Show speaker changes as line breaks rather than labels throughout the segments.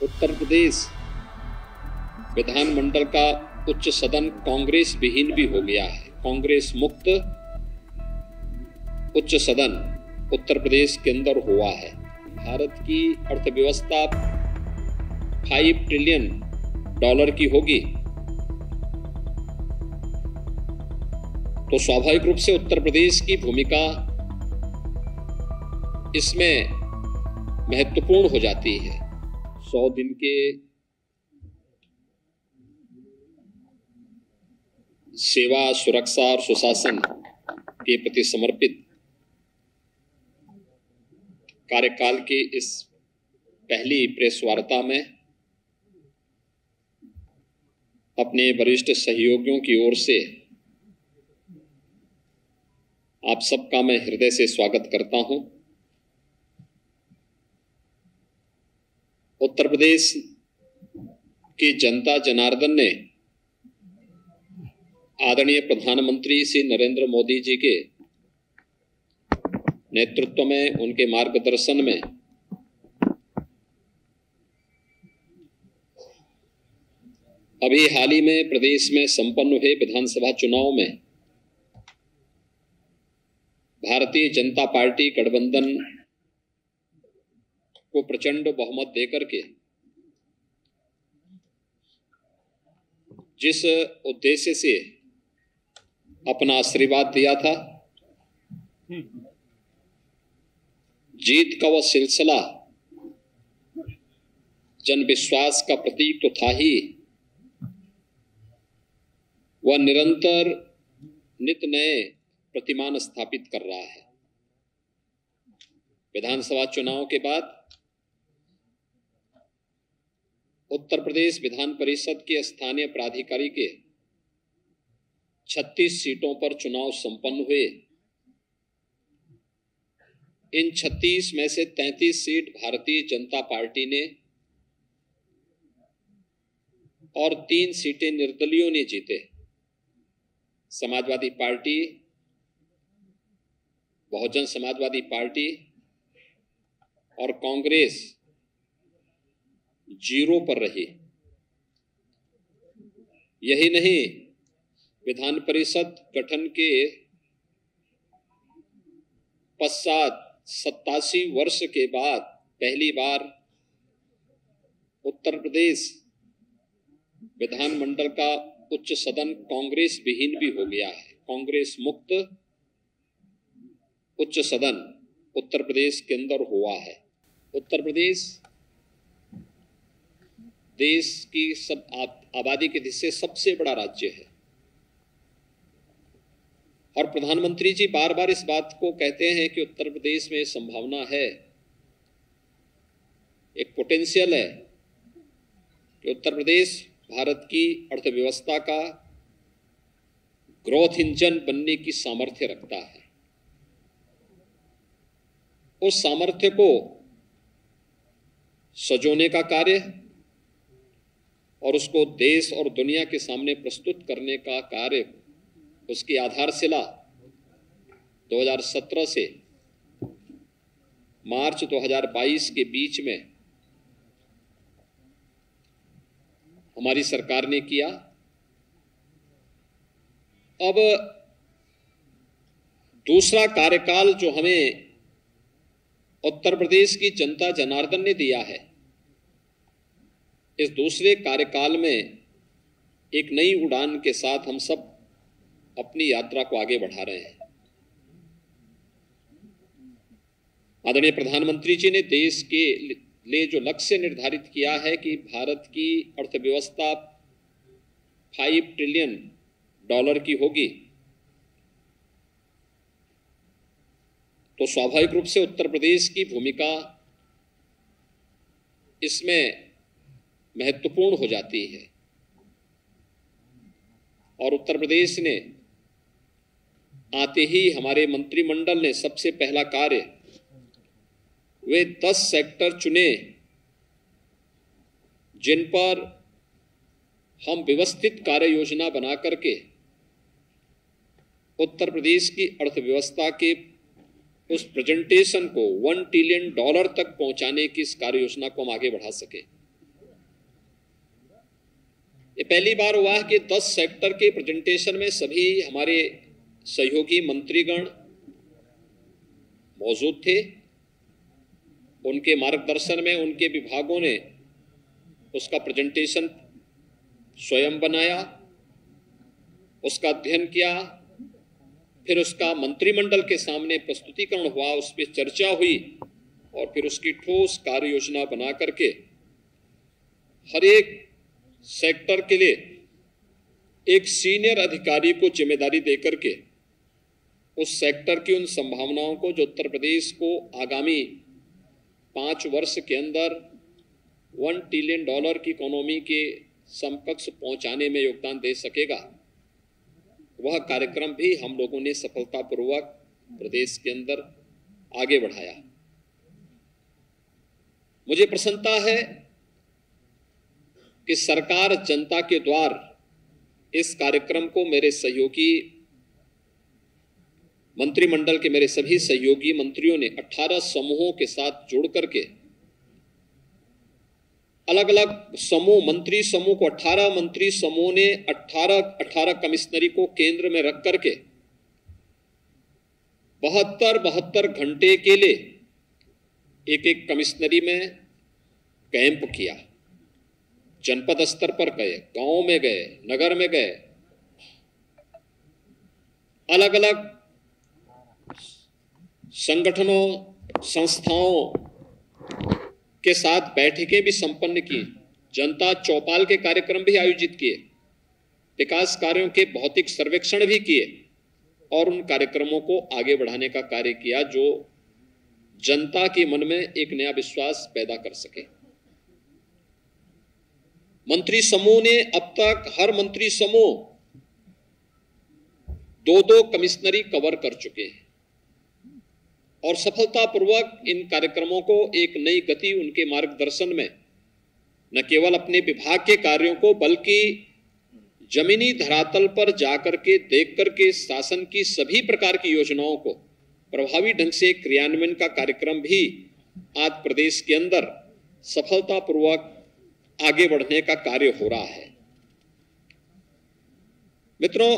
उत्तर प्रदेश विधानमंडल का उच्च सदन कांग्रेस विहीन भी हो गया है। कांग्रेस मुक्त उच्च सदन उत्तर प्रदेश के अंदर हुआ है। भारत की अर्थव्यवस्था 5 ट्रिलियन डॉलर की होगी तो स्वाभाविक रूप से उत्तर प्रदेश की भूमिका इसमें महत्वपूर्ण हो जाती है। 100 दिन के सेवा, सुरक्षा और सुशासन के प्रति समर्पित कार्यकाल की इस पहली प्रेस वार्ता में अपने वरिष्ठ सहयोगियों की ओर से आप सबका मैं हृदय से स्वागत करता हूं। उत्तर प्रदेश की जनता जनार्दन ने आदरणीय प्रधानमंत्री श्री नरेंद्र मोदी जी के नेतृत्व में, उनके मार्गदर्शन में अभी हाल ही में प्रदेश में संपन्न हुए विधानसभा चुनाव में भारतीय जनता पार्टी गठबंधन को प्रचंड बहुमत देकर के जिस उद्देश्य से अपना आशीर्वाद दिया था, जीत का वह सिलसिला जन विश्वास का प्रतीक तो था ही, वह निरंतर नित नए प्रतिमान स्थापित कर रहा है। विधानसभा चुनाव के बाद उत्तर प्रदेश विधान परिषद के स्थानीय प्राधिकारी के 36 सीटों पर चुनाव संपन्न हुए। इन 36 में से 33 सीट भारतीय जनता पार्टी ने और 3 सीटें निर्दलीयों ने जीते। समाजवादी पार्टी, बहुजन समाजवादी पार्टी और कांग्रेस 0 पर रही। यही नहीं, विधान परिषद गठन के पश्चात 87 वर्ष के बाद पहली बार उत्तर प्रदेश विधानमंडल का उच्च सदन कांग्रेस विहीन भी हो गया है। कांग्रेस मुक्त उच्च सदन उत्तर प्रदेश के अंदर हुआ है। उत्तर प्रदेश देश की सब आबादी के दृष्टि से सबसे बड़ा राज्य है और प्रधानमंत्री जी बार बार इस बात को कहते हैं कि उत्तर प्रदेश में संभावना है, एक पोटेंशियल है कि उत्तर प्रदेश भारत की अर्थव्यवस्था का ग्रोथ इंजन बनने की सामर्थ्य रखता है। उस सामर्थ्य को सजोने का कार्य और उसको देश और दुनिया के सामने प्रस्तुत करने का कार्य, उसकी आधारशिला 2017 से मार्च 2022 के बीच में हमारी सरकार ने किया। अब दूसरा कार्यकाल जो हमें उत्तर प्रदेश की जनता जनार्दन ने दिया है, इस दूसरे कार्यकाल में एक नई उड़ान के साथ हम सब अपनी यात्रा को आगे बढ़ा रहे हैं। आदरणीय प्रधानमंत्री जी ने देश के लिए जो लक्ष्य निर्धारित किया है कि भारत की अर्थव्यवस्था 5 ट्रिलियन डॉलर की होगी तो स्वाभाविक रूप से उत्तर प्रदेश की भूमिका इसमें महत्वपूर्ण हो जाती है और उत्तर प्रदेश ने आते ही हमारे मंत्रिमंडल ने सबसे पहला कार्य, वे 10 सेक्टर चुने जिन पर हम व्यवस्थित कार्य योजना बना करके उत्तर प्रदेश की अर्थव्यवस्था के उस प्रेजेंटेशन को $1 ट्रिलियन तक पहुंचाने की इस कार्य योजना को हम आगे बढ़ा सके। ये पहली बार हुआ है कि 10 सेक्टर के प्रेजेंटेशन में सभी हमारे सहयोगी मंत्रीगण मौजूद थे। उनके मार्गदर्शन में उनके विभागों ने उसका प्रेजेंटेशन स्वयं बनाया, उसका अध्ययन किया, फिर उसका मंत्रिमंडल के सामने प्रस्तुतिकरण हुआ, उस पर चर्चा हुई और फिर उसकी ठोस कार्य योजना बना करके हर एक सेक्टर के लिए एक सीनियर अधिकारी को जिम्मेदारी देकर के उस सेक्टर की उन संभावनाओं को जो उत्तर प्रदेश को आगामी 5 वर्ष के अंदर $1 ट्रिलियन की इकोनॉमी के समकक्ष पहुंचाने में योगदान दे सकेगा, वह कार्यक्रम भी हम लोगों ने सफलतापूर्वक प्रदेश के अंदर आगे बढ़ाया। मुझे प्रसन्नता है कि सरकार जनता के द्वार इस कार्यक्रम को मेरे सहयोगी मंत्रिमंडल के मेरे सभी सहयोगी मंत्रियों ने 18 समूहों के साथ जोड़ करके अलग अलग समूह, मंत्री समूह को 18 मंत्री समूह ने 18 कमिश्नरी को केंद्र में रख करके 72 घंटे के लिए एक कमिश्नरी में कैंप किया। जनपद स्तर पर गए, गांव में गए, नगर में गए, अलग अलग संगठनों, संस्थाओं के साथ बैठकें भी संपन्न की, जनता चौपाल के कार्यक्रम भी आयोजित किए, विकास कार्यों के भौतिक सर्वेक्षण भी किए और उन कार्यक्रमों को आगे बढ़ाने का कार्य किया जो जनता के मन में एक नया विश्वास पैदा कर सके। मंत्री समूह ने अब तक हर मंत्री समूह 2-2 कमिश्नरी कवर कर चुके हैं और सफलतापूर्वक इन कार्यक्रमों को एक नई गति उनके मार्गदर्शन में न केवल अपने विभाग के कार्यों को बल्कि जमीनी धरातल पर जाकर के देख करके शासन की सभी प्रकार की योजनाओं को प्रभावी ढंग से क्रियान्वयन का कार्यक्रम भी आज प्रदेश के अंदर सफलतापूर्वक आगे बढ़ने का कार्य हो रहा है। मित्रों,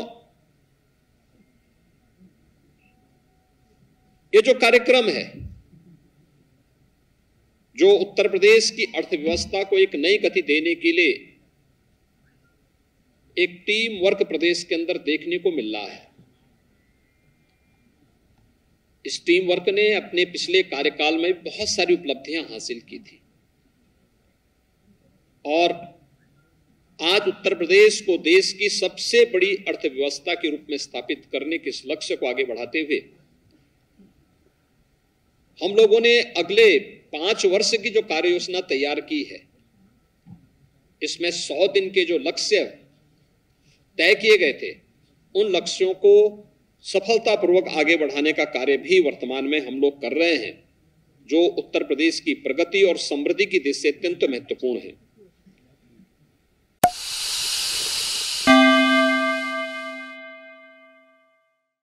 ये जो कार्यक्रम है जो उत्तर प्रदेश की अर्थव्यवस्था को एक नई गति देने के लिए एक टीम वर्क प्रदेश के अंदर देखने को मिल रहा है। इस टीम वर्क ने अपने पिछले कार्यकाल में बहुत सारी उपलब्धियां हासिल की थी और आज उत्तर प्रदेश को देश की सबसे बड़ी अर्थव्यवस्था के रूप में स्थापित करने के इस लक्ष्य को आगे बढ़ाते हुए हम लोगों ने अगले 5 वर्ष की जो कार्य योजना तैयार की है, इसमें 100 दिन के जो लक्ष्य तय किए गए थे, उन लक्ष्यों को सफलतापूर्वक आगे बढ़ाने का कार्य भी वर्तमान में हम लोग कर रहे हैं, जो उत्तर प्रदेश की प्रगति और समृद्धि की दृष्टि से अत्यंत महत्वपूर्ण है।